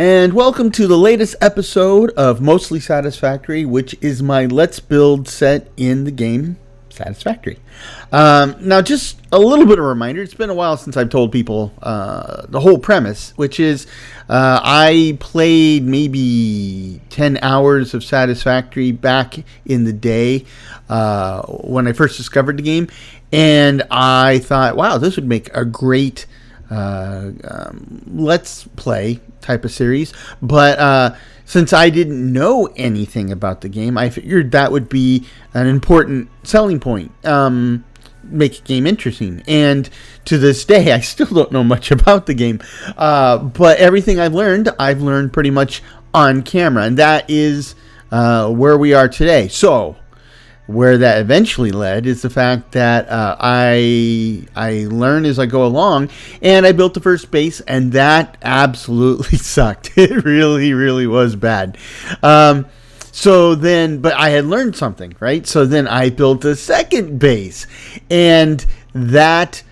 And welcome to the latest episode of Mostly Satisfactory, which is my Let's Build set in the game Satisfactory. Now, just a little bit of a reminder. It's been a while since I've told people the whole premise, which is I played maybe 10 hours of Satisfactory back in the day when I first discovered the game. And I thought, wow, this would make a great let's play type of series, but since I didn't know anything about the game, I figured that would be an important selling point, make a game interesting. And to this day, I still don't know much about the game, but everything I've learned pretty much on camera, and that is where we are today. So where that eventually led is the fact that I learn as I go along, and I built the first base, and that absolutely sucked. It really, really was bad. So then, but I had learned something, right? So then I built a second base, and that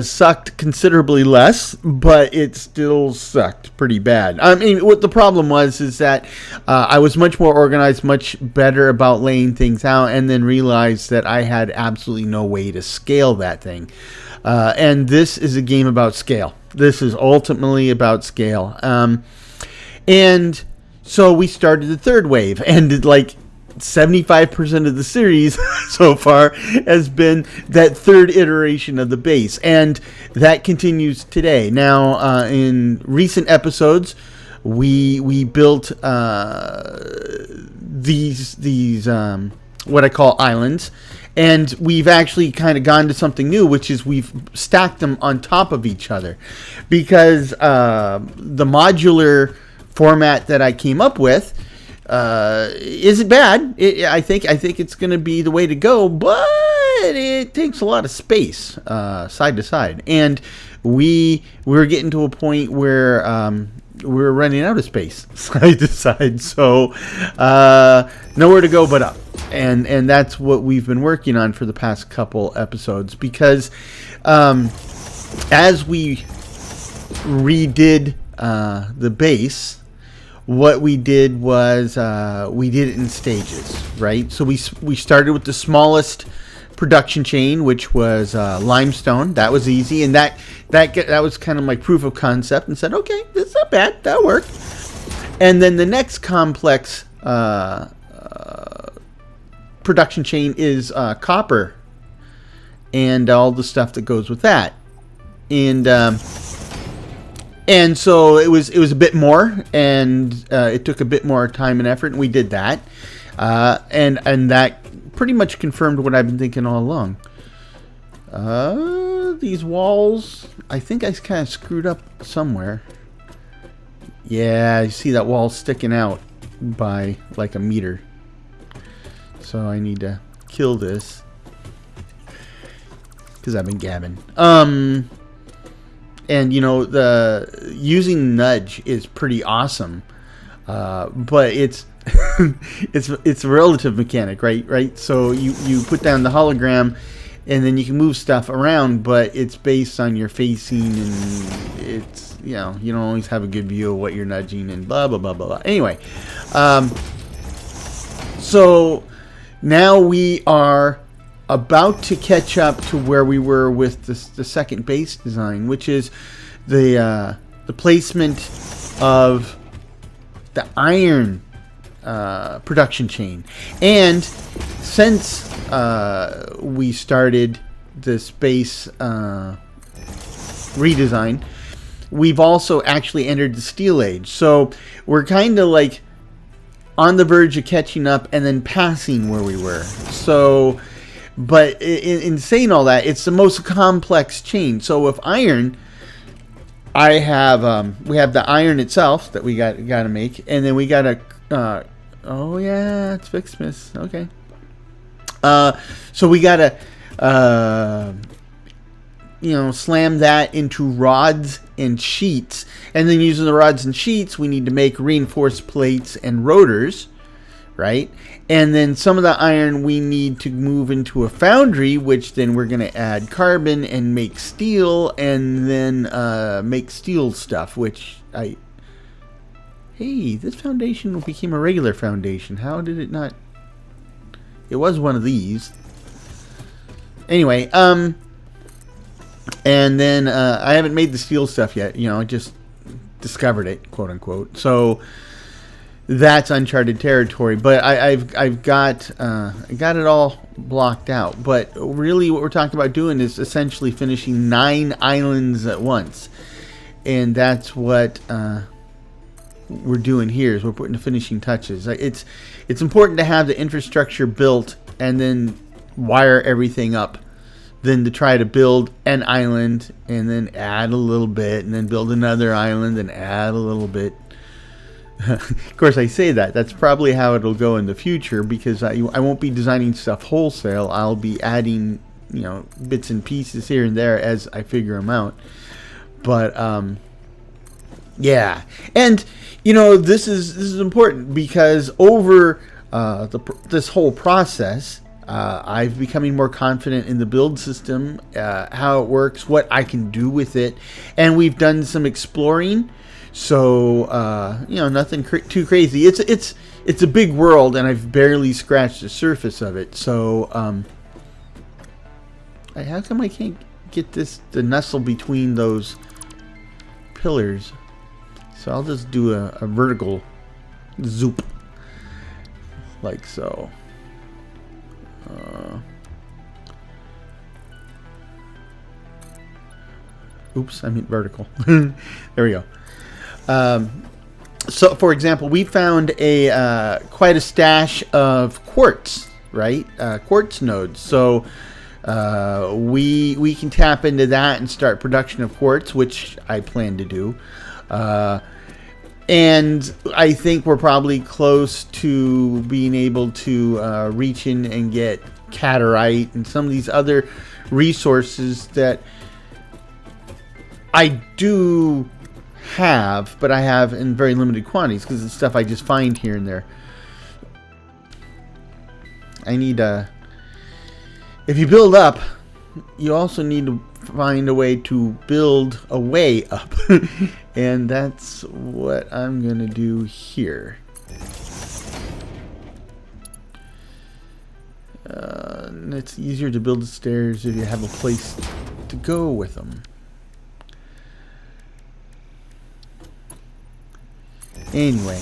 sucked considerably less, but it still sucked pretty bad. I mean, what the problem was is that I was much more organized, much better about laying things out, and then realized that I had absolutely no way to scale that thing. And this is a game about scale. This is ultimately about scale. And so we started the third wave, and like 75% of the series so far has been that third iteration of the base, and that continues today. Now, in recent episodes, we built these what I call islands, and we've actually kind of gone to something new, which is we've stacked them on top of each other, because the modular format that I came up with isn't bad. I think it's going to be the way to go, but it takes a lot of space side to side, and we're getting to a point where we're running out of space side to side, so nowhere to go but up, and that's what we've been working on for the past couple episodes, because as we redid the base, what we did was we did it in stages, right? So we started with the smallest production chain, which was limestone. That was easy, and that was kind of my proof of concept, and said, okay, this is not bad, that'll work. And then the next complex production chain is copper, and all the stuff that goes with that, and so it was a bit more, and it took a bit more time and effort, and we did that, and that pretty much confirmed what I've been thinking all along. These walls, I think I kind of screwed up somewhere. Yeah, you see that wall sticking out by like a meter. So I need to kill this, because I've been gabbing. And you know, the using nudge is pretty awesome, but it's it's a relative mechanic, right? So you put down the hologram, and then you can move stuff around, but it's based on your facing, and it's, you know, you don't always have a good view of what you're nudging, and blah blah blah blah blah. Anyway, so now we are about to catch up to where we were with the second base design, which is the placement of the iron production chain. And since we started this base redesign, we've also actually entered the steel age. So we're kind of like on the verge of catching up and then passing where we were. So, but in saying all that, it's the most complex chain. So with iron, we have the iron itself that we got to make, and then we got to oh yeah, it's fixed, miss. Okay. So we got to slam that into rods and sheets, and then using the rods and sheets, we need to make reinforced plates and rotors, right? And then some of the iron we need to move into a foundry, which then we're going to add carbon and make steel, and then make steel stuff, which Hey, this foundation became a regular foundation. How did it not? It was one of these. Anyway, and then I haven't made the steel stuff yet. You know, I just discovered it, quote unquote. So that's uncharted territory. But I've got it all blocked out. But really, what we're talking about doing is essentially finishing 9 islands at once, and that's what we're doing here. Is we're putting the finishing touches. It's important to have the infrastructure built and then wire everything up, than to try to build an island and then add a little bit and then build another island and add a little bit. Of course, I say that. That's probably how it'll go in the future, because I won't be designing stuff wholesale. I'll be adding, you know, bits and pieces here and there as I figure them out. But yeah, and you know, this is important, because over this whole process, I've becoming more confident in the build system, how it works, what I can do with it, and we've done some exploring. So you know, nothing too crazy. It's a big world, and I've barely scratched the surface of it. So how come I can't get this to nestle between those pillars? So I'll just do a vertical zoop, like so. Oops, I meant vertical. There we go. So, for example, we found quite a stash of quartz, right? Quartz nodes. So we can tap into that and start production of quartz, which I plan to do. And I think we're probably close to being able to reach in and get catarite and some of these other resources that I do have, but I have in very limited quantities, because it's stuff I just find here and there. I need if you build up, you also need to find a way to build a way up. And that's what I'm gonna do here. It's easier to build the stairs if you have a place to go with them. Anyway,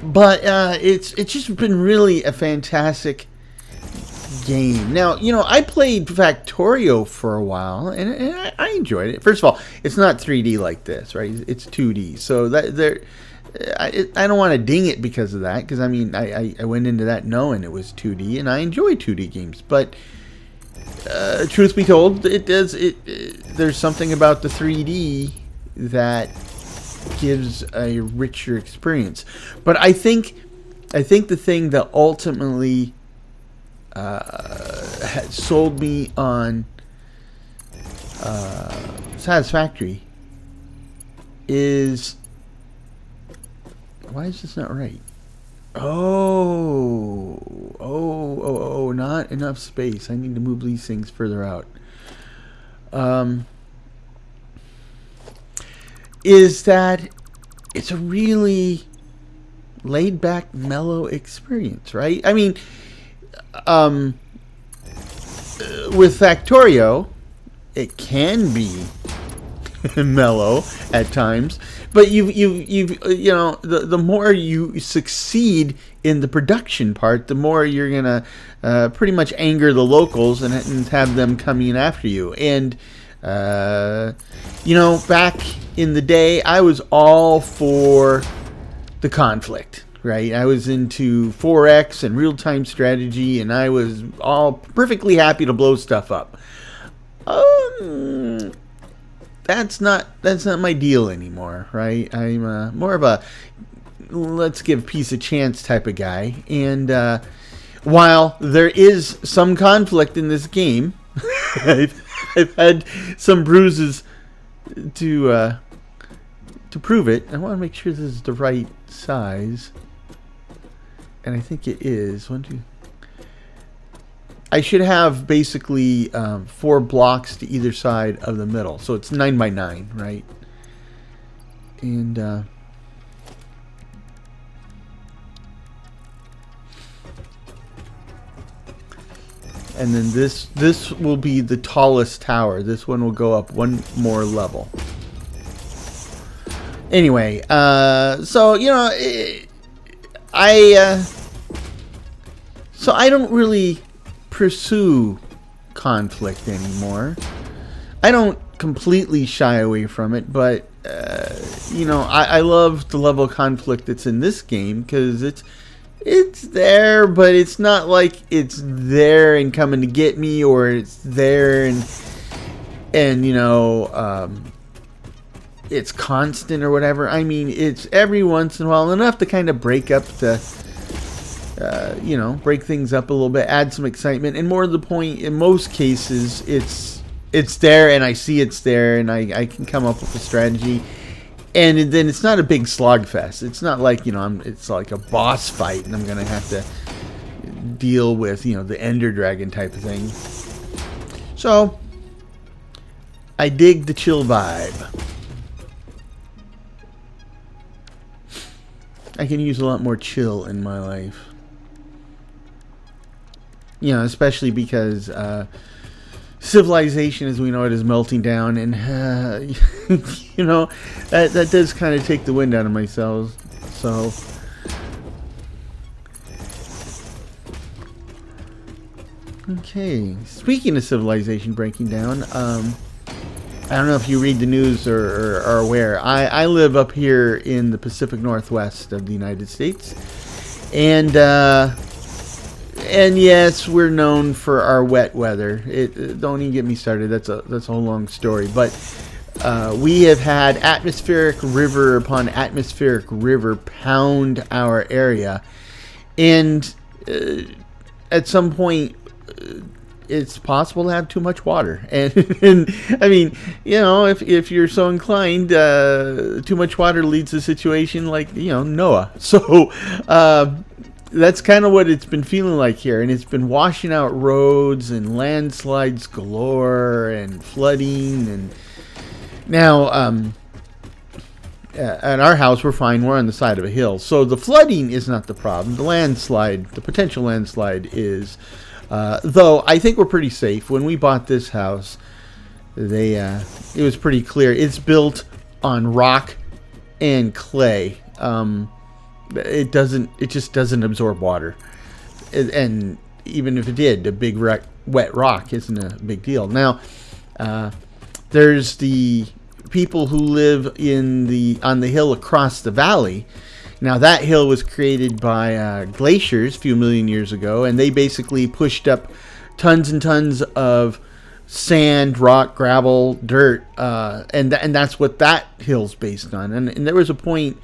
but it's just been really a fantastic game. Now, you know, I played Factorio for a while, and I enjoyed it. First of all, it's not 3D like this, right? It's 2D, so that I don't want to ding it because of that, because I mean, I went into that knowing it was 2D, and I enjoy 2D games. But truth be told, there's something about the 3D that gives a richer experience. But I think the thing that ultimately sold me on Satisfactory is, why is this not right? Oh, not enough space. I need to move these things further out. Is that it's a really laid back, mellow experience, right? I mean, with Factorio, it can be mellow at times, but you know, the more you succeed in the production part, the more you're gonna pretty much anger the locals and have them coming after you. And you know, back in the day, I was all for the conflict, right? I was into 4X and real-time strategy, and I was all perfectly happy to blow stuff up. That's not my deal anymore, right? I'm more of a let's give peace a chance type of guy. And while there is some conflict in this game, I've had some bruises to prove it. I want to make sure this is the right size, and I think it is. I should have basically 4 blocks to either side of the middle, so it's 9 by 9, right? And and then this will be the tallest tower. This one will go up one more level. Anyway, so you know, so I don't really pursue conflict anymore. I don't completely shy away from it, but you know, I love the level of conflict that's in this game because it's there, but it's not like it's there and coming to get me, or it's there and you know, it's constant or whatever. I mean, it's every once in a while enough to kind of break up the you know, break things up a little bit, add some excitement, and more to the point, in most cases, it's there, and I see it's there, and I can come up with a strategy, and then it's not a big slogfest. It's not like, you know, it's like a boss fight, and I'm gonna have to deal with, you know, the Ender Dragon type of thing. So I dig the chill vibe. I can use a lot more chill in my life. You know, especially because civilization as we know it is melting down, and you know, that does kind of take the wind out of my sails. So okay, speaking of civilization breaking down, I don't know if you read the news or are aware. I live up here in the Pacific Northwest of the United States, and yes, we're known for our wet weather. Don't even get me started. That's a whole long story. But we have had atmospheric river upon atmospheric river pound our area, and at some point, it's possible to have too much water. And I mean, you know, if you're so inclined, too much water leads to a situation like, you know, Noah. So that's kind of what it's been feeling like here, and it's been washing out roads and landslides galore and flooding. And now at our house, we're fine. We're on the side of a hill, so the flooding is not the problem. The potential landslide is, though I think we're pretty safe. When we bought this house, it was pretty clear. It's built on rock and clay. It just doesn't absorb water, and even if it did, a big wet rock isn't a big deal. Now, there's the people who live on the hill across the valley. Now, that hill was created by glaciers a few million years ago, and they basically pushed up tons and tons of sand, rock, gravel, dirt, and that's what that hill's based on. And there was a point,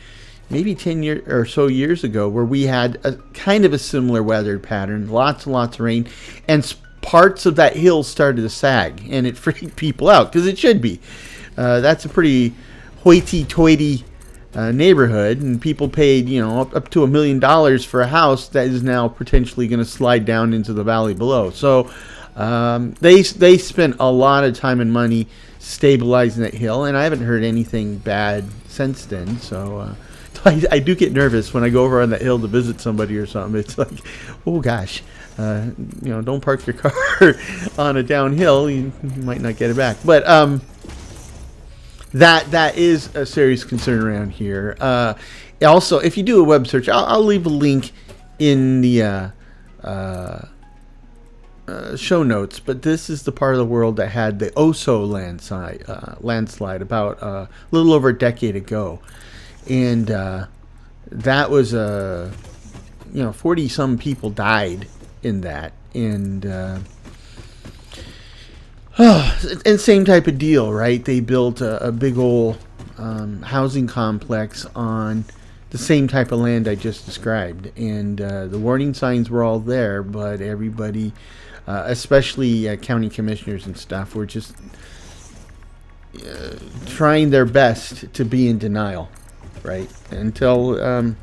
maybe 10 years or so years ago, where we had a kind of a similar weather pattern, lots and lots of rain, and parts of that hill started to sag, and it freaked people out, because it should be. That's a pretty hoity-toity neighborhood, and people paid, you know, up to $1 million for a house that is now potentially going to slide down into the valley below. So they spent a lot of time and money stabilizing that hill, and I haven't heard anything bad since then. So I do get nervous when I go over on that hill to visit somebody or something. It's like, oh gosh, you know, don't park your car on a downhill. You might not get it back. But that is a serious concern around here. Also, if you do a web search, I'll leave a link in the show notes. But this is the part of the world that had the Oso landslide about a little over a decade ago. And that was 40 some people died in that, and same type of deal, right? They built a big old housing complex on the same type of land I just described, and the warning signs were all there, but everybody, especially county commissioners and stuff, were just trying their best to be in denial. Right, until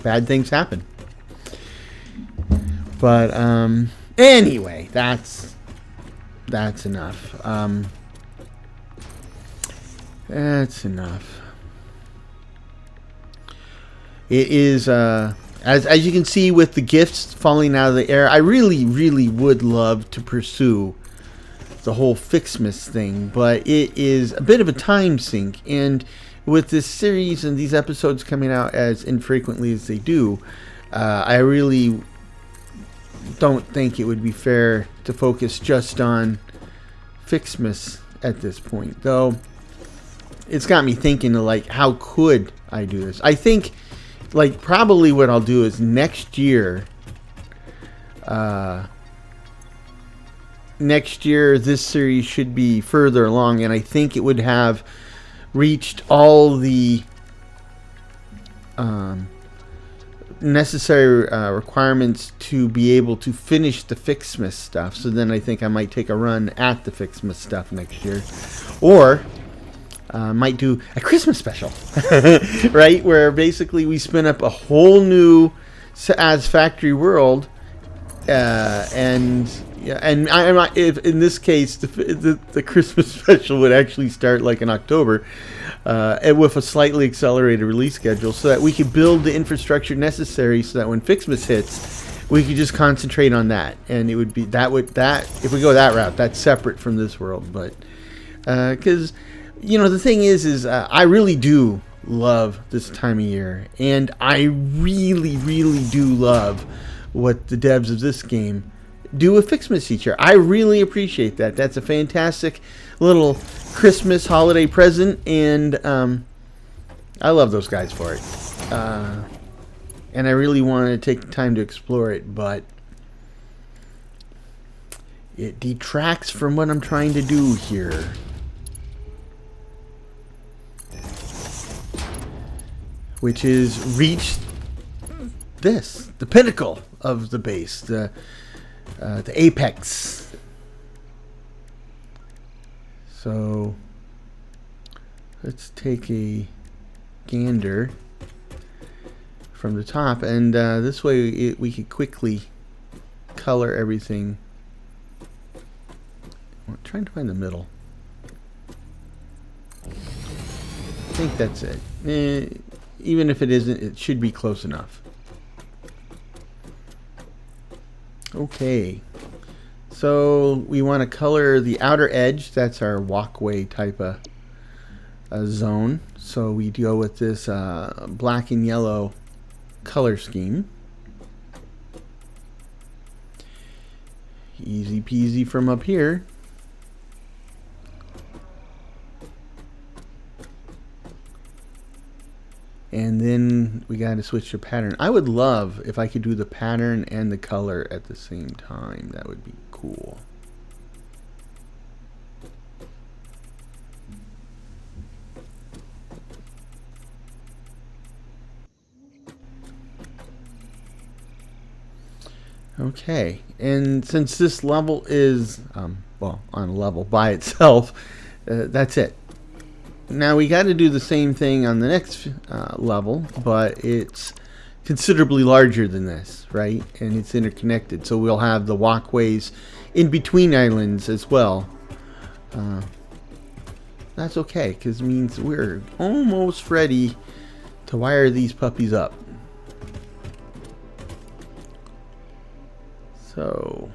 bad things happen. But anyway, that's enough. That's enough. It is As you can see with the gifts falling out of the air, I really, really would love to pursue the whole Fixmas thing, but it is a bit of a time sink, and with this series and these episodes coming out as infrequently as they do, I really don't think it would be fair to focus just on Fixmas at this point, though it's got me thinking of, like, how could I do this? I think, like, probably what I'll do is next year this series should be further along, and I think it would have reached all the necessary requirements to be able to finish the Fixmas stuff. So then I think I might take a run at the Fixmas stuff next year, or might do a Christmas special, right? Where basically we spin up a whole new Satisfactory world, and if in this case the Christmas special would actually start like in October, and with a slightly accelerated release schedule, so that we could build the infrastructure necessary so that when Fixmas hits, we could just concentrate on that, and it would be that if we go that route, that's separate from this world, but because the thing is I really do love this time of year, and I really, really do love what the devs of this game do with Fixmas each year. I really appreciate that. That's a fantastic little Christmas holiday present, and I love those guys for it. And I really want to take the time to explore it, but it detracts from what I'm trying to do here. Which is reach the pinnacle of the base, the apex. So let's take a gander from the top, and this way we could quickly color everything. I'm trying to find the middle. I think that's it. Even if it isn't, it should be close enough. Okay, so we want to color the outer edge. That's our walkway type of zone. So we go with this black and yellow color scheme. Easy peasy from up here. And then we got to switch to pattern. I would love if I could do the pattern and the color at the same time. That would be cool. Okay, and since this level is, on a level by itself, that's it. Now we got to do the same thing on the next level, but it's considerably larger than this, right? And it's interconnected, so we'll have the walkways in between islands as well. That's okay, because it means we're almost ready to wire these puppies up. So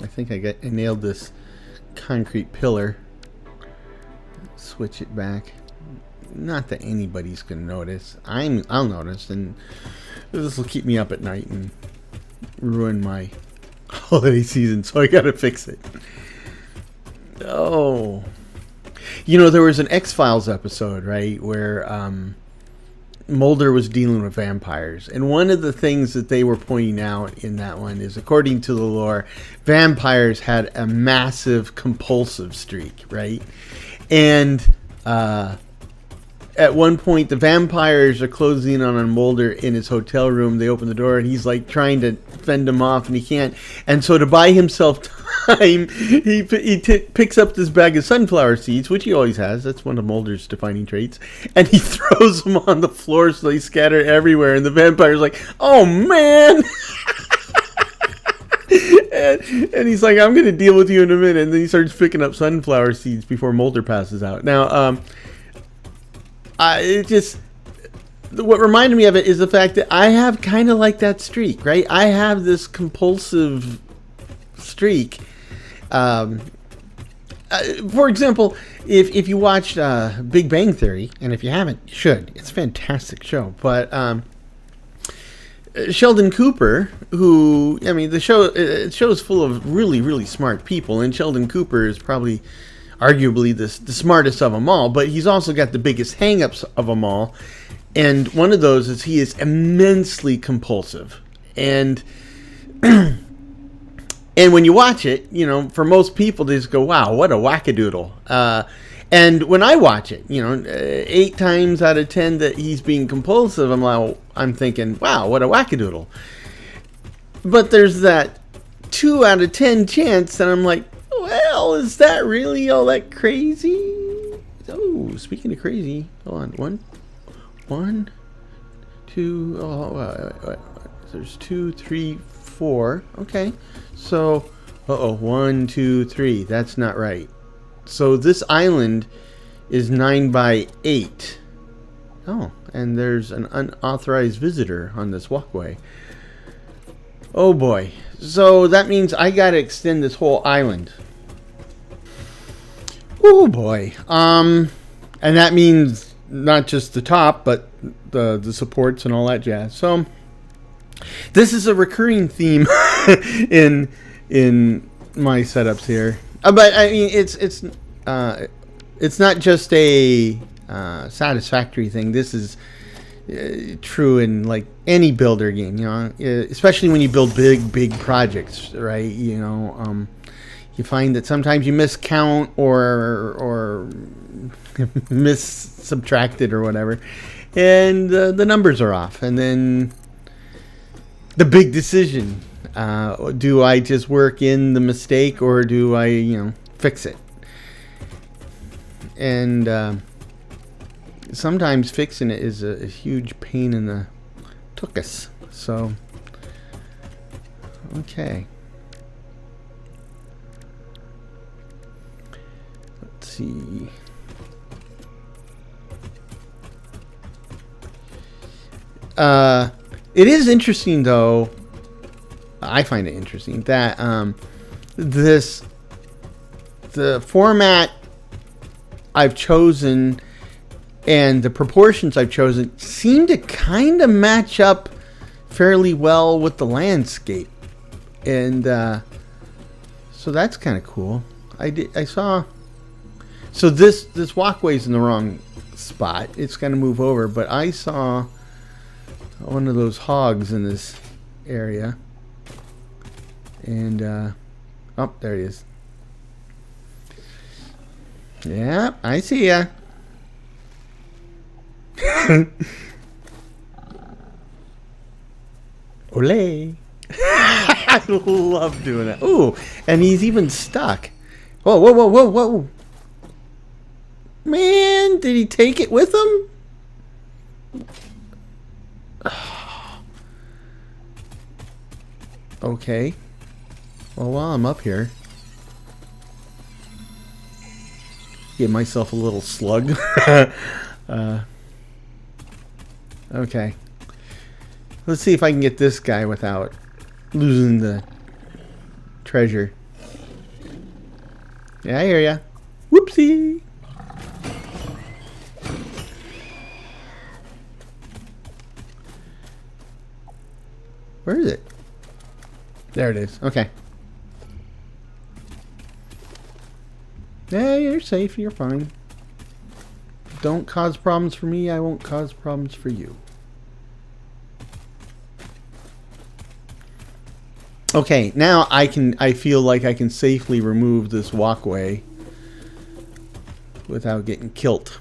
I think I nailed this concrete pillar. Switch it back. Not that anybody's gonna notice. I'll notice, and this will keep me up at night and ruin my holiday season. So I gotta fix it. Oh, there was an X-Files episode, right, where Mulder was dealing with vampires, and one of the things that they were pointing out in that one is, according to the lore, vampires had a massive compulsive streak, right? And at one point, the vampires are closing in on Mulder in his hotel room. They open the door, and he's like trying to fend them off, and he can't. And so to buy himself time, he picks up this bag of sunflower seeds, which he always has. That's one of Mulder's defining traits. And he throws them on the floor so they scatter everywhere. And the vampire's like, oh, man. and he's like, I'm going to deal with you in a minute. And then he starts picking up sunflower seeds before Mulder passes out. Now, what reminded me of it is the fact that I have kind of like that streak, right? I have this compulsive streak. For example, if you watched Big Bang Theory, and if you haven't, you should. It's a fantastic show. But Sheldon Cooper, who, I mean, the show is full of really, really smart people, and Sheldon Cooper is probably arguably the smartest of them all, but he's also got the biggest hang-ups of them all. And one of those is he is immensely compulsive. And and when you watch it, you know, for most people, they just go, wow, what a wackadoodle. And when I watch it, you know, 8 times out of 10 that he's being compulsive, I'm thinking, wow, what a wackadoodle. But there's that 2 out of 10 chance that I'm like, well, is that really all that crazy? Oh, speaking of crazy, hold on, one, two, there's 2, 3, 4. Okay, so, 1, 2, 3. That's not right. So this island is 9 by 8. Oh, and there's an unauthorized visitor on this walkway. Oh boy. So that means I gotta extend this whole island. Oh boy. And that means not just the top, but the supports and all that jazz. So this is a recurring theme in my setups here. But I mean, it's not just a Satisfactory thing. This is true in like any builder game, you know, especially when you build big projects, right? You know, you find that sometimes you miscount or subtracted or whatever, and the numbers are off. And then the big decision, do I just work in the mistake or do I, you know, fix it? And sometimes fixing it is a huge pain in the tuchus. So, okay. Let's see. It is interesting, though. I find it interesting that the format I've chosen and the proportions I've chosen seem to kind of match up fairly well with the landscape, and so that's kind of cool. I saw. So this walkway's in the wrong spot. It's going to move over, but I saw one of those hogs in this area. And, oh, there he is. Yeah, I see ya. Olé. I love doing that. Ooh, and he's even stuck. Whoa. Man, did he take it with him? Okay. Well, while I'm up here, get myself a little slug. Okay. Let's see if I can get this guy without losing the treasure. Yeah, I hear ya. Whoopsie. Where is it? There it is. Okay. Yeah, you're safe. You're fine. Don't cause problems for me. I won't cause problems for you. Okay, now I feel like I can safely remove this walkway without getting killed.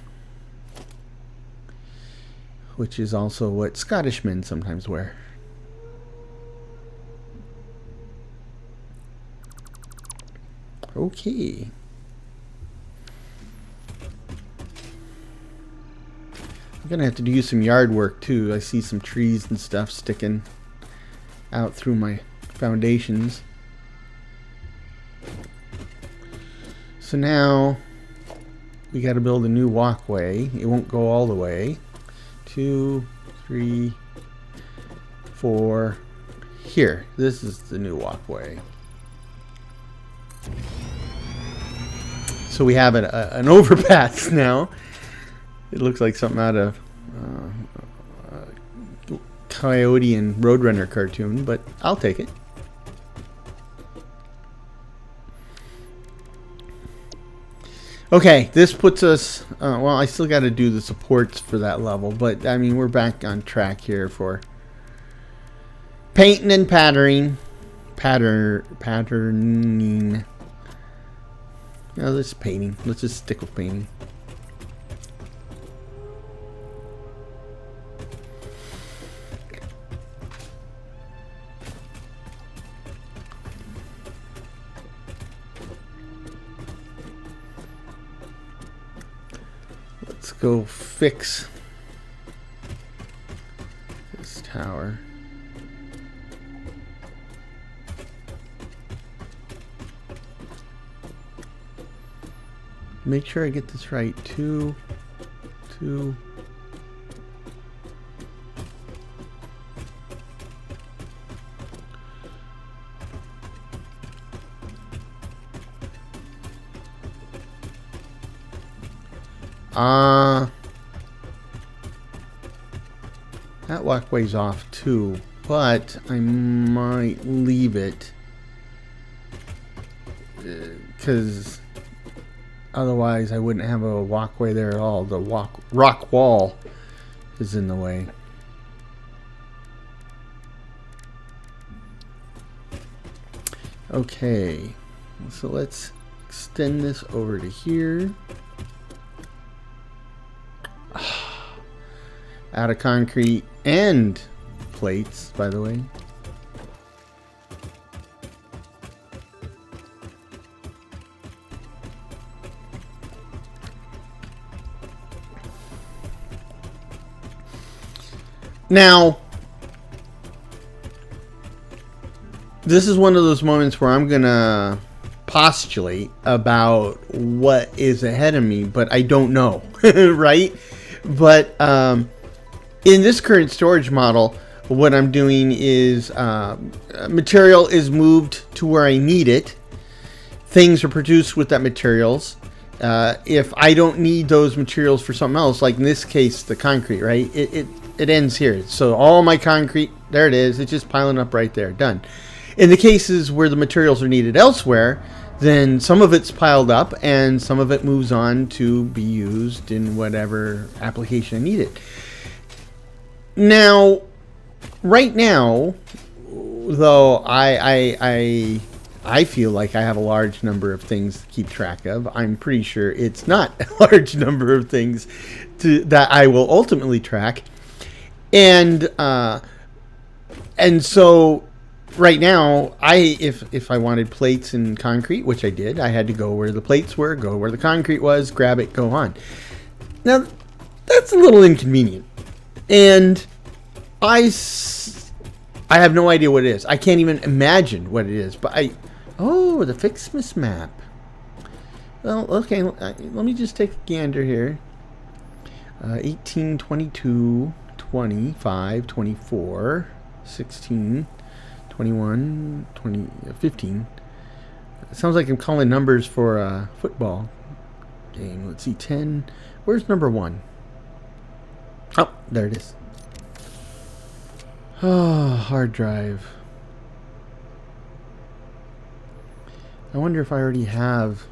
Which is also what Scottish men sometimes wear. Okay. I'm gonna have to do some yard work too. I see some trees and stuff sticking out through my foundations. So now we got to build a new walkway. It won't go all the way. 2, 3, 4. Here, this is the new walkway. So we have an overpass now. It looks like something out of Coyote and Roadrunner cartoon, but I'll take it. Okay, this puts us, well, I still got to do the supports for that level, but I mean, we're back on track here for painting and patterning. Patterning. No, this is painting. Let's just stick with painting. Let's go fix this tower. Make sure I get this right. 2, 2. That walkway's off too, but I might leave it because otherwise I wouldn't have a walkway there at all. The rock wall is in the way. Okay, so let's extend this over to here. Out of concrete and plates, by the way. Now, this is one of those moments where I'm gonna postulate about what is ahead of me, but I don't know, right? But in this current storage model, what I'm doing is material is moved to where I need it. Things are produced with that materials. If I don't need those materials for something else, like in this case, the concrete, right? It ends here. So all my concrete, there it is. It's just piling up right there. Done. In the cases where the materials are needed elsewhere, then some of it's piled up and some of it moves on to be used in whatever application I need it. Now, right now, though I feel like I have a large number of things to keep track of, I'm pretty sure it's not a large number of things that I will ultimately track. And so right now, if I wanted plates and concrete, which I did, I had to go where the plates were, go where the concrete was, grab it, go on. Now, that's a little inconvenient. And I have no idea what it is. I can't even imagine what it is. But oh, the Fixmas map. Well, okay, let me just take a gander here. 18, 22, 25, 24, 16, 21, 20, 15. It sounds like I'm calling numbers for a football game. Let's see, 10. Where's number 1? Oh, there it is. Oh, hard drive. I wonder if I already have.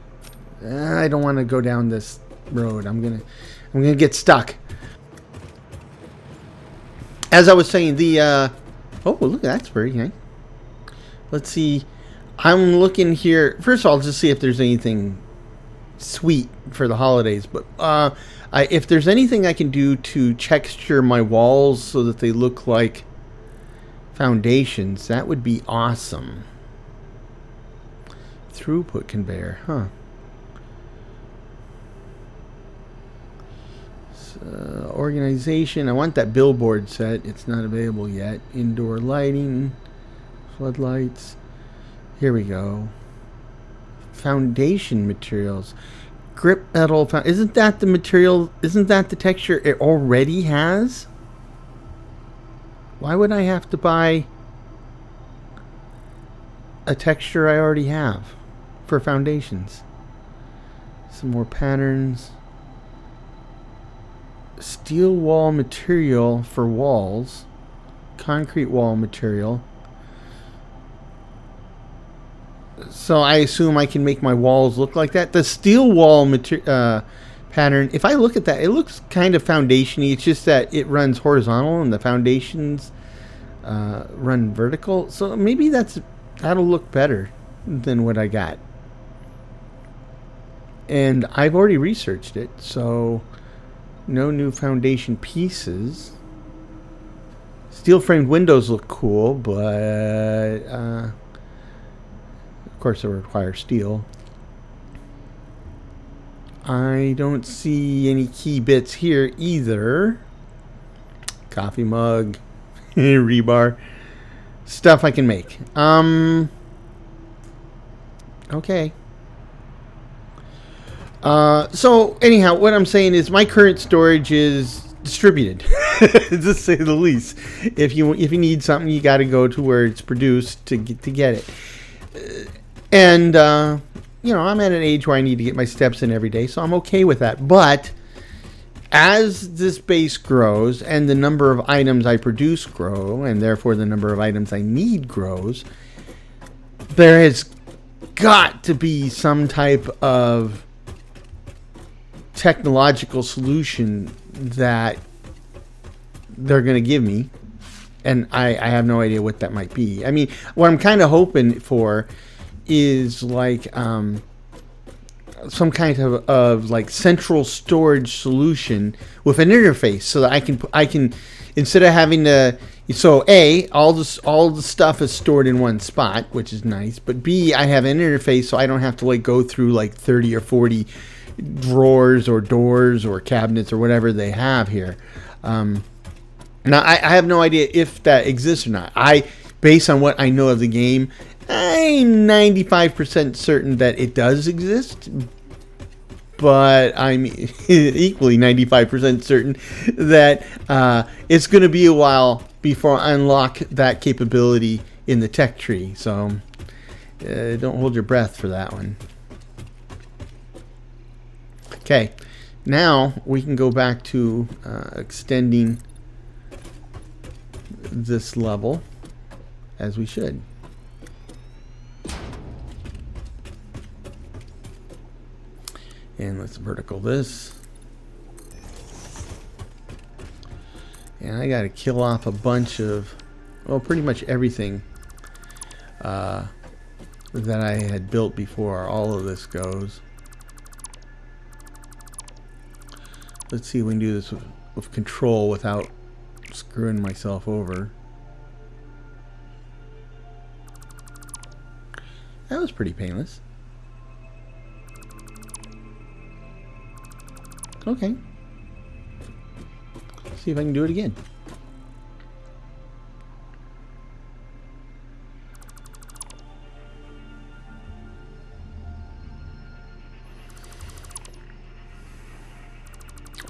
I don't want to go down this road. I'm gonna get stuck. As I was saying, the oh, look, that's very nice. Let's see. I'm looking here. First of all, just see if there's anything sweet for the holidays. But if there's anything I can do to texture my walls so that they look like foundations, that would be awesome. Throughput conveyor, huh? Organization. I want that billboard set. It's not available yet. Indoor lighting, floodlights. Here we go. Foundation materials. Grip metal. Isn't that the material? Isn't that the texture it already has? Why would I have to buy a texture I already have for foundations? Some more patterns. Steel wall material for walls. Concrete wall material. So I assume I can make my walls look like that. The steel wall pattern, if I look at that, it looks kind of foundation-y. It's just that it runs horizontal and the foundations run vertical. So maybe that'll look better than what I got. And I've already researched it, so no new foundation pieces. Steel framed windows look cool, but of course they require steel. I don't see any key bits here either. Coffee mug, rebar, stuff I can make. Okay. So anyhow, what I'm saying is my current storage is distributed, to say the least. If you need something, you got to go to where it's produced to get it. And I'm at an age where I need to get my steps in every day, so I'm okay with that. But as this base grows and the number of items I produce grow, and therefore the number of items I need grows, there has got to be some type of technological solution that they're going to give me, and I have no idea what that might be. I mean, what I'm kind of hoping for is like some kind of like central storage solution with an interface, so that I can instead of having to, so A, all the stuff is stored in one spot, which is nice, but B, I have an interface so I don't have to like go through like 30 or 40 drawers or doors or cabinets or whatever they have here. Now I have no idea if that exists or not. Based on what I know of the game, I'm 95% certain that it does exist, but I'm equally 95% certain that it's going to be a while before I unlock that capability in the tech tree. So don't hold your breath for that one. Okay, now we can go back to extending this level as we should. And let's vertical this. And I got to kill off a bunch of, well, pretty much everything that I had built before all of this goes. Let's see if we can do this with control without screwing myself over. That was pretty painless. Okay. See if I can do it again.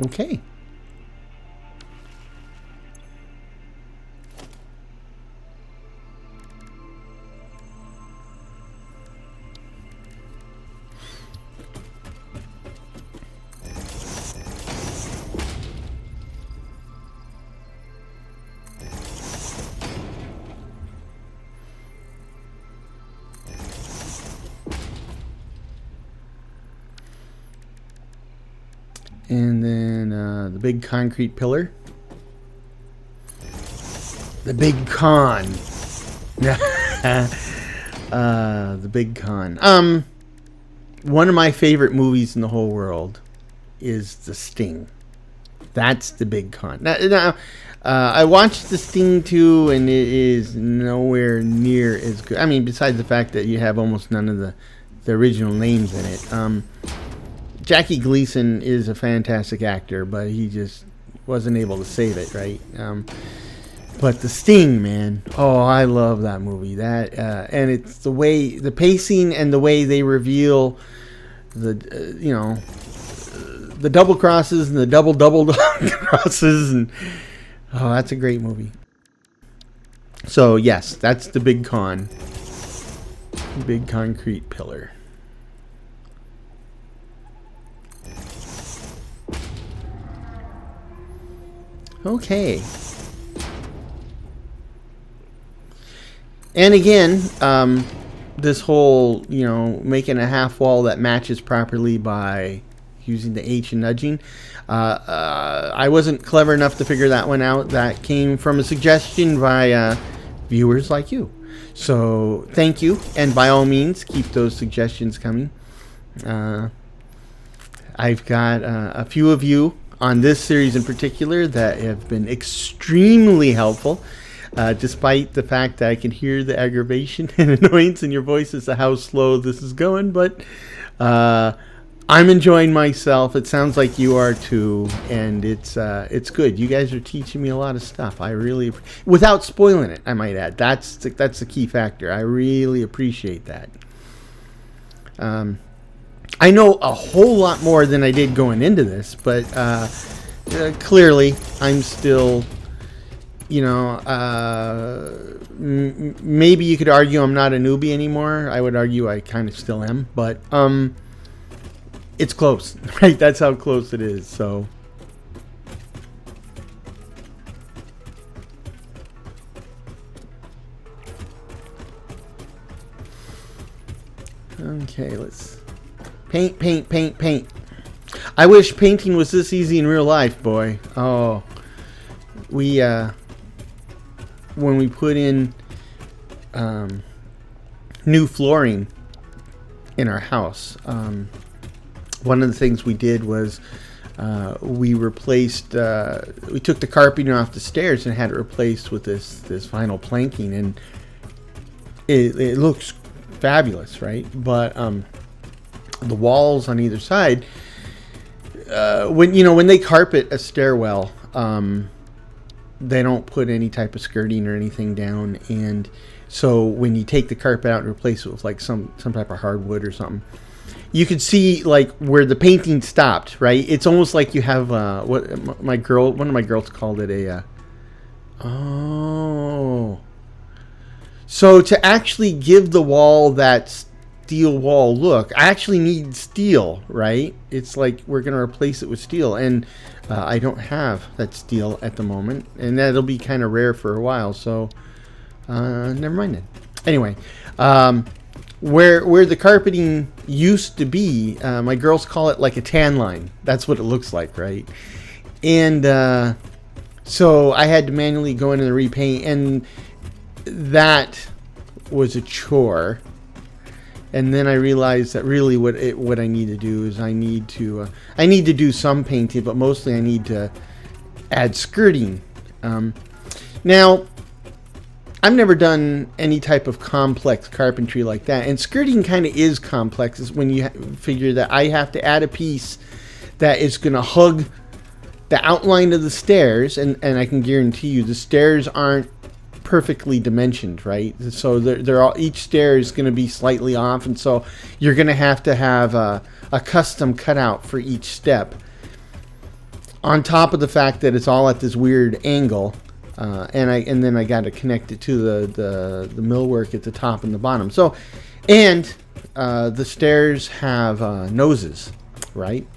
Okay. And then the big concrete pillar. The big con. The big con. One of my favorite movies in the whole world is The Sting. That's the big con. Now, I watched The Sting 2, and it is nowhere near as good. I mean, besides the fact that you have almost none of the original names in it. Jackie Gleason is a fantastic actor, but he just wasn't able to save it, right? But The Sting, man, oh, I love that movie. That and it's the way, the pacing and the way they reveal the the double crosses and the double crosses, and oh, that's a great movie. So yes, that's the big con, big concrete pillar. Okay. And again, this whole, making a half wall that matches properly by using the H and nudging. I wasn't clever enough to figure that one out. That came from a suggestion by viewers like you. So thank you. And by all means, keep those suggestions coming. I've got a few of you on this series in particular that have been extremely helpful. Despite the fact that I can hear the aggravation and annoyance in your voice as to how slow this is going. But I'm enjoying myself. It sounds like you are too. And it's good. You guys are teaching me a lot of stuff. I really, without spoiling it, I might add. That's the key factor. I really appreciate that. I know a whole lot more than I did going into this. But clearly, I'm still... maybe you could argue I'm not a newbie anymore. I would argue I kind of still am, but it's close, right? That's how close it is. So okay, let's paint. I wish painting was this easy in real life, boy. Oh, we when we put in new flooring in our house, one of the things we did was we replaced, we took the carpeting off the stairs and had it replaced with this vinyl planking, and it looks fabulous, right? But the walls on either side, when they carpet a stairwell, they don't put any type of skirting or anything down, and so when you take the carpet out and replace it with like some type of hardwood or something, you could see like where the painting stopped, right? It's almost like you have one of my girls called it a so to actually give the wall that steel wall look, I actually need steel, right? It's like we're gonna replace it with steel, and I don't have that steel at the moment, and that'll be kind of rare for a while, so never mind it. Anyway, where the carpeting used to be, my girls call it like a tan line. That's what it looks like, right? And so I had to manually go in and repaint, and that was a chore. And then I realized that really what I need to do is I need to do some painting, but mostly I need to add skirting. Now, I've never done any type of complex carpentry like that, and skirting kind of is complex. Is when you figure that I have to add a piece that is going to hug the outline of the stairs, and I can guarantee you the stairs aren't perfectly dimensioned, right? So they're all, each stair is going to be slightly off, and so you're going to have a custom cutout for each step, on top of the fact that it's all at this weird angle, and then I got to connect it to the millwork at the top and the bottom. So, and the stairs have noses, right?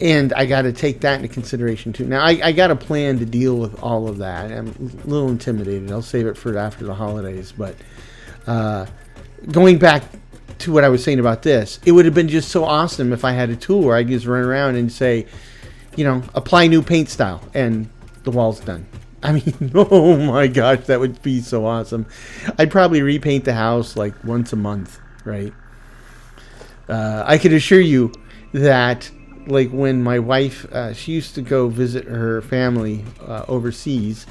And I got to take that into consideration too. Now, I got a plan to deal with all of that. I'm a little intimidated. I'll save it for after the holidays. But going back to what I was saying about this, it would have been just so awesome if I had a tool where I could just run around and say, apply new paint style, and the wall's done. I mean, oh my gosh, that would be so awesome. I'd probably repaint the house like once a month, right? I could assure you that, like, when my wife, she used to go visit her family overseas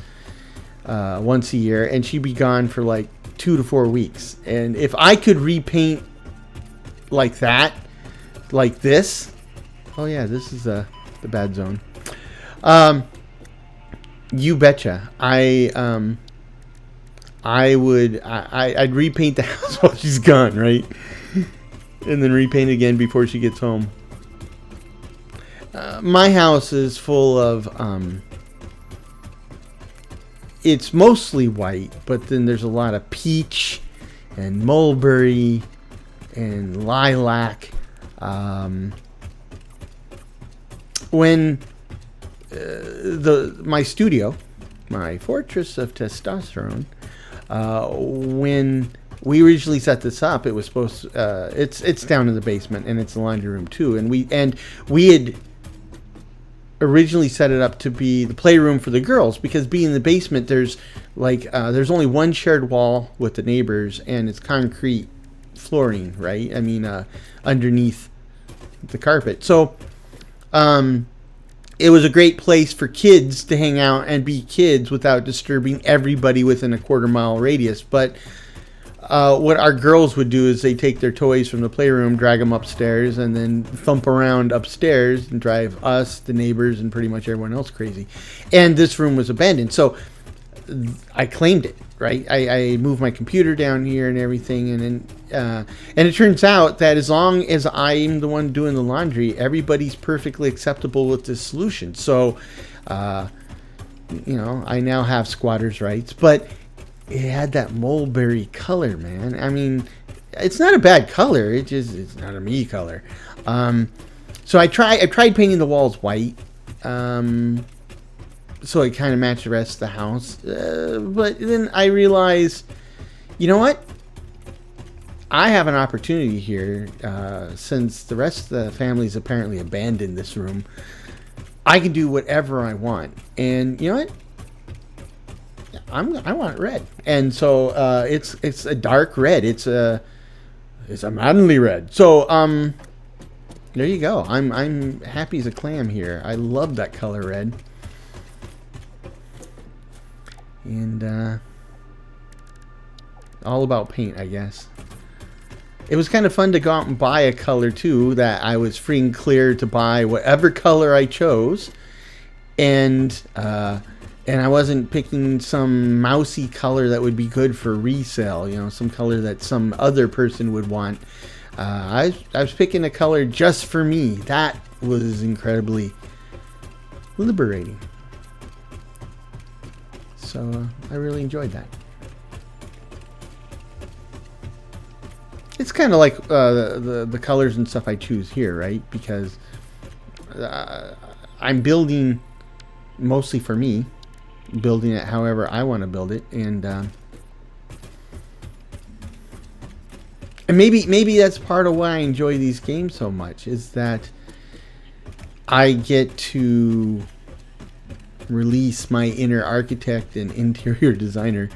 once a year, and she'd be gone for like 2 to 4 weeks. And if I could repaint like that, like this. Oh yeah, this is the bad zone. You betcha. I'd repaint the house while she's gone, right? And then repaint again before she gets home. My house is full of it's mostly white, but then there's a lot of peach and mulberry and lilac. When my studio, my fortress of testosterone, when we originally set this up, it was supposed to, it's down in the basement, and it's the laundry room too, and we had originally set it up to be the playroom for the girls, because being in the basement, there's there's only one shared wall with the neighbors, and it's concrete flooring, right? I mean, underneath the carpet. So it was a great place for kids to hang out and be kids without disturbing everybody within a quarter-mile radius. But what our girls would do is they take their toys from the playroom, drag them upstairs, and then thump around upstairs and drive us, the neighbors, and pretty much everyone else crazy. And this room was abandoned. So I claimed it, right? I moved my computer down here and everything, and it turns out that as long as I'm the one doing the laundry, everybody's perfectly acceptable with this solution. So, I now have squatters' rights, but it had that mulberry color, man. I mean, it's not a bad color. It's not a me color. So I tried painting the walls white. So it kind of matched the rest of the house. But then I realized, you know what? I have an opportunity here, since the rest of the family's apparently abandoned this room. I can do whatever I want. And you know what? I want it red. And so it's a dark red. It's a manly red. So there you go. I'm happy as a clam here. I love that color red. And all about paint, I guess. It was kind of fun to go out and buy a color too, that I was free and clear to buy whatever color I chose, and I wasn't picking some mousy color that would be good for resale, some color that some other person would want. I was picking a color just for me. That was incredibly liberating. So I really enjoyed that. It's kind of like the colors and stuff I choose here, right? Because I'm building mostly for me, building it however I want to build it, and maybe that's part of why I enjoy these games so much, is that I get to release my inner architect and interior designer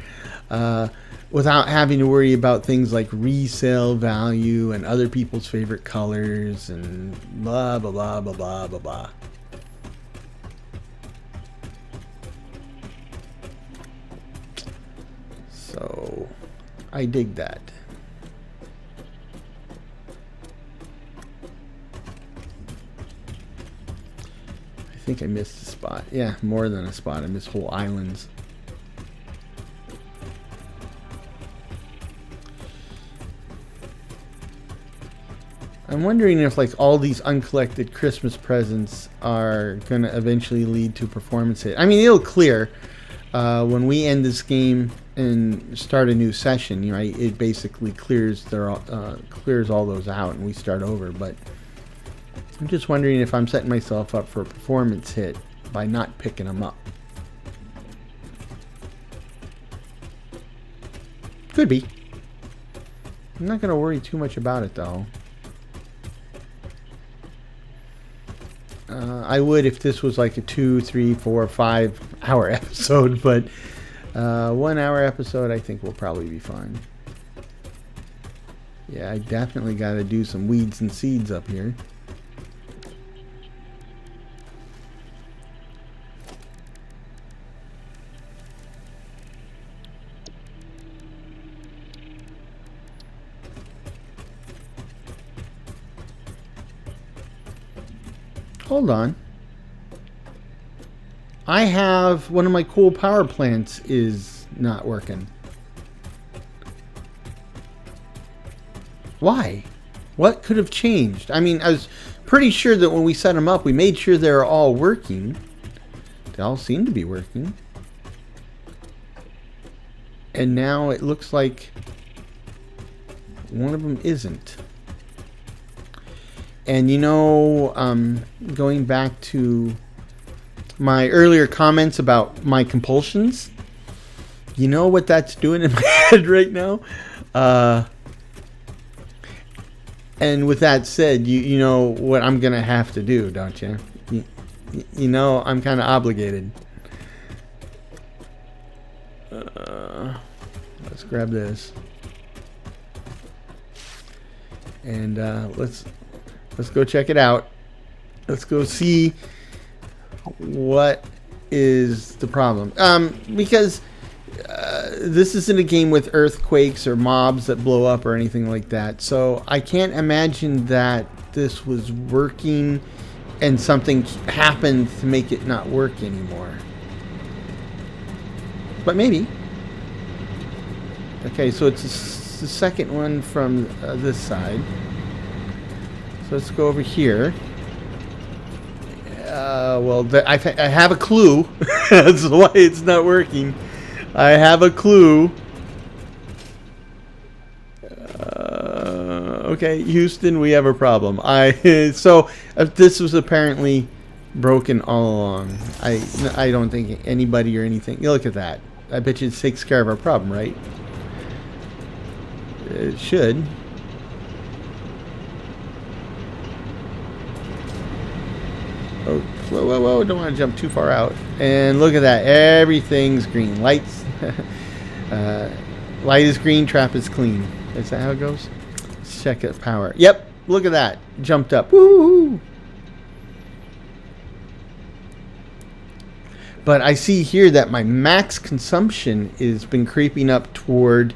without having to worry about things like resale value and other people's favorite colors and blah blah blah blah blah blah blah. So I dig that. I think I missed a spot. Yeah, more than a spot. I missed whole islands. I'm wondering if all these uncollected Christmas presents are going to eventually lead to performance hit. I mean, it'll clear when we end this game and start a new session, right? It basically clears all those out and we start over. But I'm just wondering if I'm setting myself up for a performance hit by not picking them up. Could be. I'm not going to worry too much about it, though. I would if this was like a 2, 3, 4, 5 hour episode, but 1 hour episode I think will probably be fine. Yeah, I definitely got to do some weeds and seeds up here. Hold on. I have one of my coal power plants is not working. Why? What could have changed? I mean, I was pretty sure that when we set them up, we made sure they're all working. They all seem to be working. And now it looks like one of them isn't. And you know, going back to my earlier comments about my compulsions, you know what that's doing in my head right now? And with that said, you know what I'm going to have to do, don't you? You know, I'm kind of obligated. Let's grab this. And let's go check it out. Let's go see what is the problem. Because this isn't a game with earthquakes or mobs that blow up or anything like that. So I can't imagine that this was working and something happened to make it not work anymore. But maybe. Okay, so it's the second one from this side. So let's go over here. Well, I have a clue. That's why it's not working. I have a clue. Okay, Houston, we have a problem. So this was apparently broken all along. I don't think anybody or anything. Look at that. I bet you it takes care of our problem, right? It should. Oh, whoa, whoa, whoa. Don't want to jump too far out. And look at that. Everything's green. Lights. Light is green, trap is clean. Is that how it goes? Let's check it. Power. Yep. Look at that. Jumped up. Woo! But I see here that my max consumption has been creeping up toward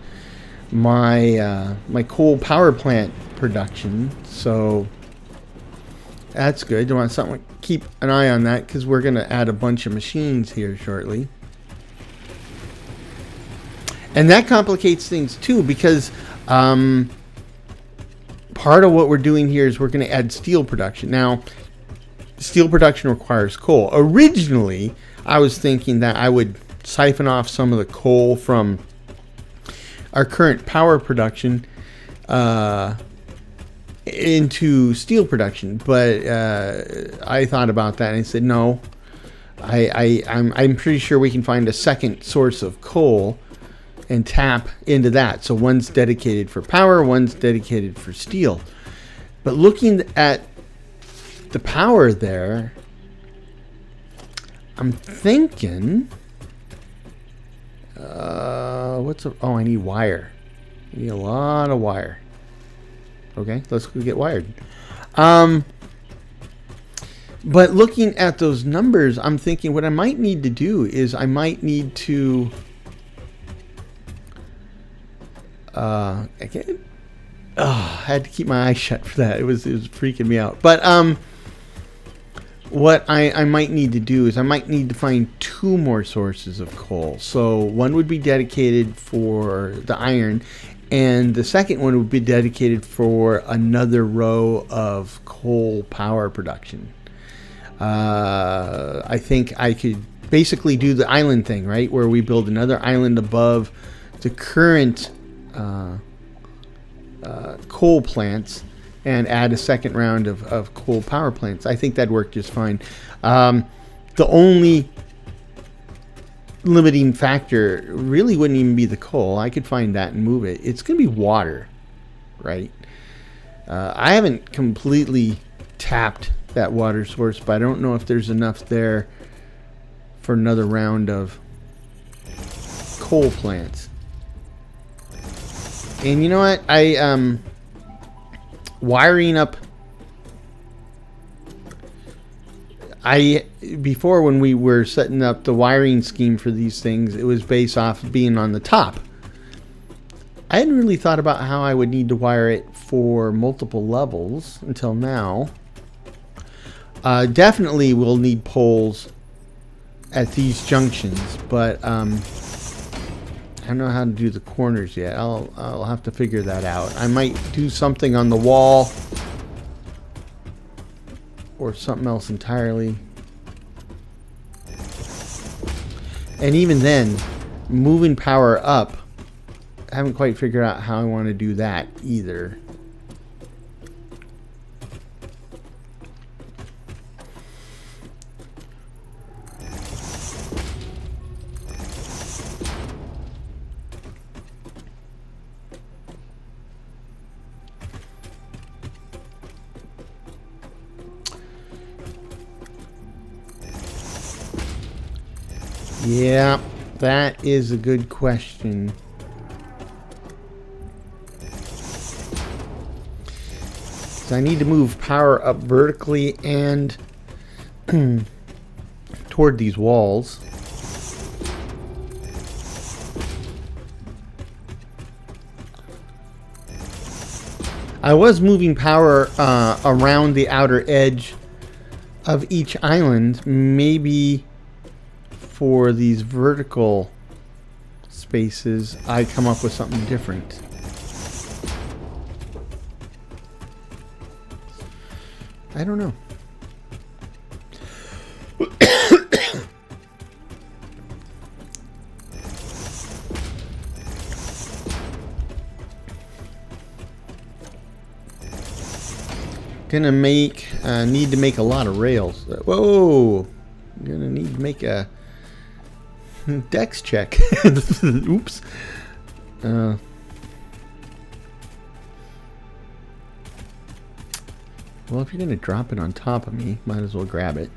my my coal power plant production. So that's good. I want something to keep an eye on that because we're going to add a bunch of machines here shortly. And that complicates things too because part of what we're doing here is we're going to add steel production. Now, steel production requires coal. Originally, I was thinking that I would siphon off some of the coal from our current power production into steel production, but I thought about that and I said no. I'm pretty sure we can find a second source of coal and tap into that. So one's dedicated for power, one's dedicated for steel. But looking at the power there, I'm thinking, I need wire. I need a lot of wire. Okay, let's go get wired. But looking at those numbers, I'm thinking what I might need to do is I might need to I had to keep my eyes shut for that. It was freaking me out. But what I might need to do is I might need to find two more sources of coal. So one would be dedicated for the iron, and the second one would be dedicated for another row of coal power production. I think I could basically do the island thing, right? Where we build another island above the current coal plants and add a second round of coal power plants. I think that'd work just fine. The only limiting factor really wouldn't even be the coal. I could find that and move it. It's going to be water, right? I haven't completely tapped that water source, but I don't know if there's enough there for another round of coal plants. And you know what? Wiring up. Before when we were setting up the wiring scheme for these things, it was based off being on the top. I hadn't really thought about how I would need to wire it for multiple levels until now. Definitely we'll need poles at these junctions, but I don't know how to do the corners yet. I'll have to figure that out. I might do something on the wall or something else entirely. And even then, moving power up, I haven't quite figured out how I want to do that either. Yeah, that is a good question. So I need to move power up vertically and toward these walls. I was moving power around the outer edge of each island, maybe for these vertical spaces I come up with something different. I don't know. Gonna make need to make a lot of rails. Whoa! Gonna need to make a dex check. Oops. Well, if you're gonna drop it on top of me, might as well grab it.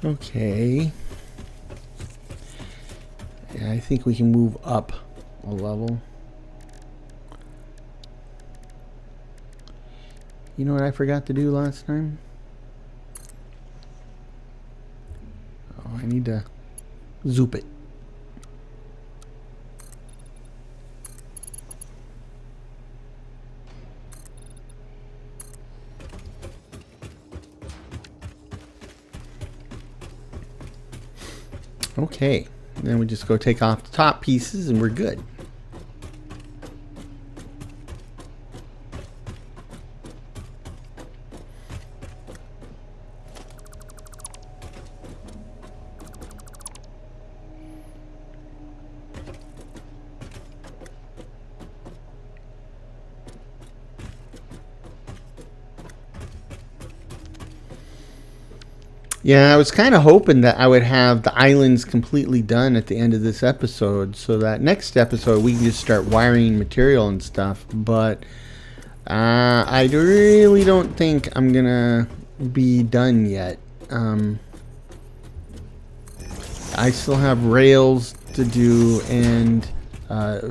Okay. Yeah, I think we can move up a level. You know what I forgot to do last time? Oh, I need to zoop it. Okay, then we just go take off the top pieces and we're good. Yeah, I was kind of hoping that I would have the islands completely done at the end of this episode, so that next episode we can just start wiring material and stuff, but I really don't think I'm gonna be done yet. I still have rails to do, and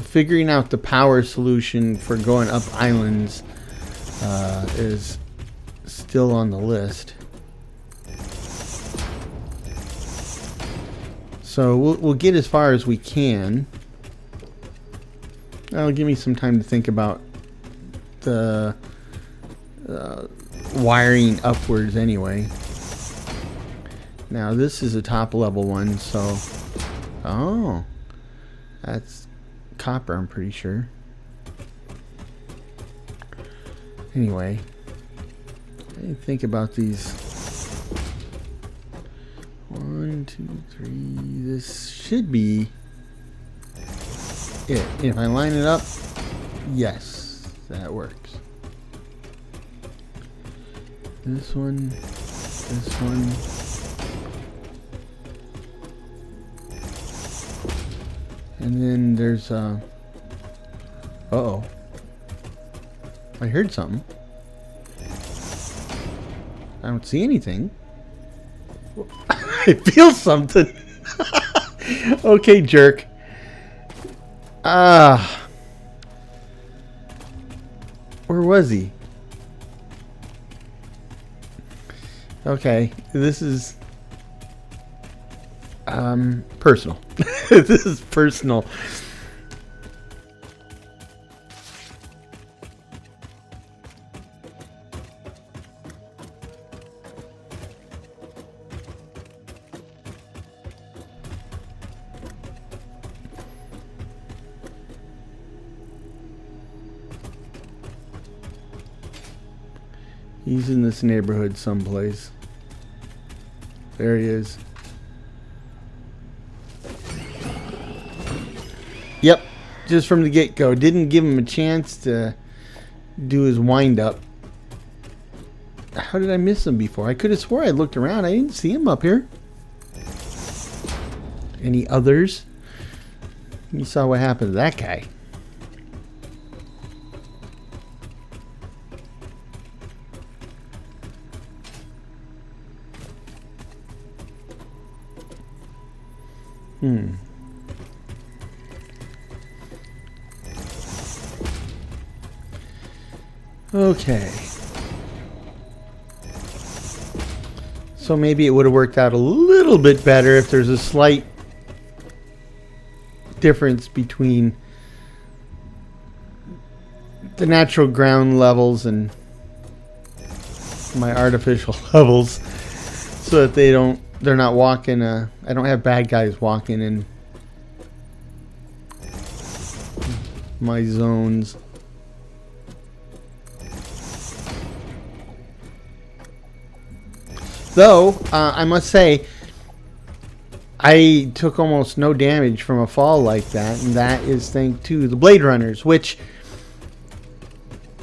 figuring out the power solution for going up islands is still on the list. So we'll get as far as we can. That'll give me some time to think about the wiring upwards anyway. Now this is a top level one, so... Oh, that's copper, I'm pretty sure. Anyway, I didn't think about these. 1, 2, 3. This should be it. If I line it up, yes, that works. This one, This one. And then there's uh-oh. I heard something. I don't see anything. I feel something. Okay, jerk. Where was he? Okay, this is personal. This is personal. He's in this neighborhood someplace. There he is. Yep, just from the get-go. Didn't give him a chance to do his wind-up. How did I miss him before? I could have swore I looked around. I didn't see him up here. Any others? You saw what happened to that guy. Okay. So maybe it would have worked out a little bit better if there's a slight difference between the natural ground levels and my artificial levels, so that they're not walking I don't have bad guys walking in my zones. Though, I must say, I took almost no damage from a fall like that, and that is thanks to the Blade Runners, which,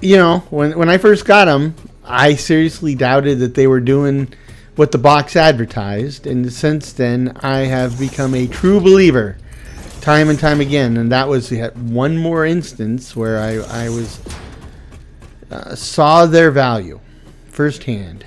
you know, when I first got them, I seriously doubted that they were doing what the box advertised, and since then, I have become a true believer, time and time again, and that was yet one more instance where I was saw their value firsthand.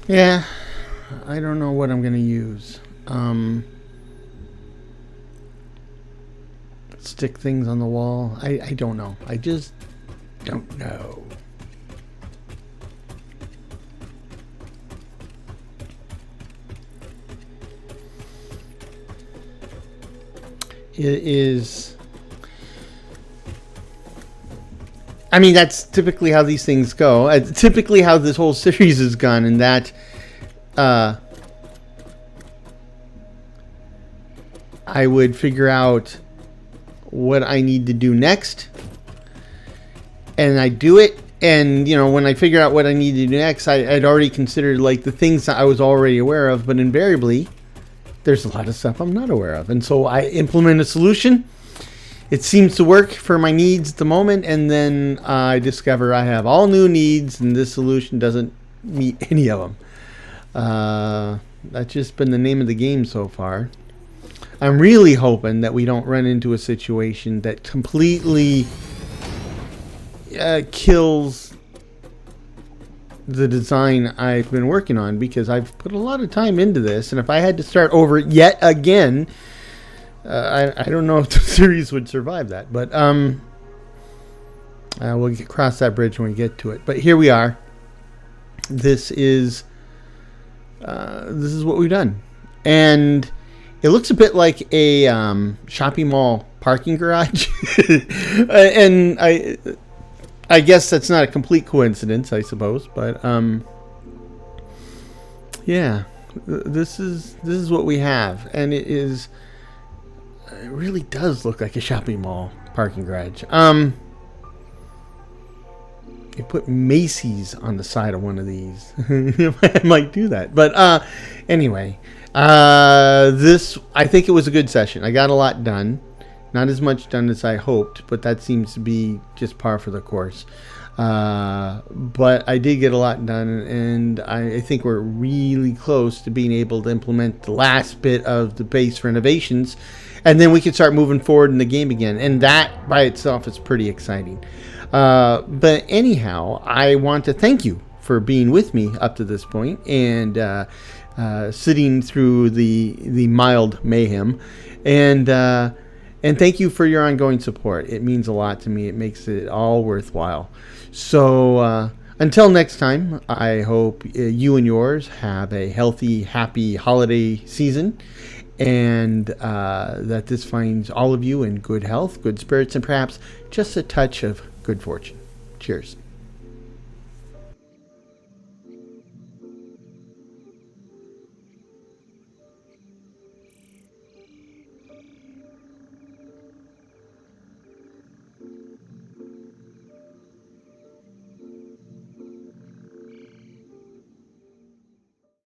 Yeah, I don't know what I'm going to use. Stick things on the wall. I don't know. I just don't know. It is... I mean, that's typically how these things go. Typically how this whole series has gone, and that I would figure out what I need to do next, and I do it. And, you know, when I figure out what I need to do next, I'd already considered, like, the things that I was already aware of, but invariably, there's a lot of stuff I'm not aware of. And so I implement a solution. It seems to work for my needs at the moment, and then I discover I have all new needs, and this solution doesn't meet any of them. That's just been the name of the game so far. I'm really hoping that we don't run into a situation that completely kills the design I've been working on, because I've put a lot of time into this, and if I had to start over yet again, I don't know if the series would survive that. But we'll cross that bridge when we get to it. But here we are. This is what we've done, and it looks a bit like a shopping mall parking garage, and I guess that's not a complete coincidence, I suppose. But yeah, this is what we have, and it really does look like a shopping mall parking garage. You put Macy's on the side of one of these. I might do that. But anyway, this, I think it was a good session. I got a lot done. Not as much done as I hoped, but that seems to be just par for the course. But I did get a lot done, and I think we're really close to being able to implement the last bit of the base renovations, and then we can start moving forward in the game again. And that by itself is pretty exciting. But anyhow, I want to thank you for being with me up to this point and sitting through the mild mayhem, and thank you for your ongoing support. It means a lot to me. It makes it all worthwhile. So until next time, I hope you and yours have a healthy, happy holiday season, and that this finds all of you in good health, good spirits, and perhaps just a touch of good fortune. Cheers.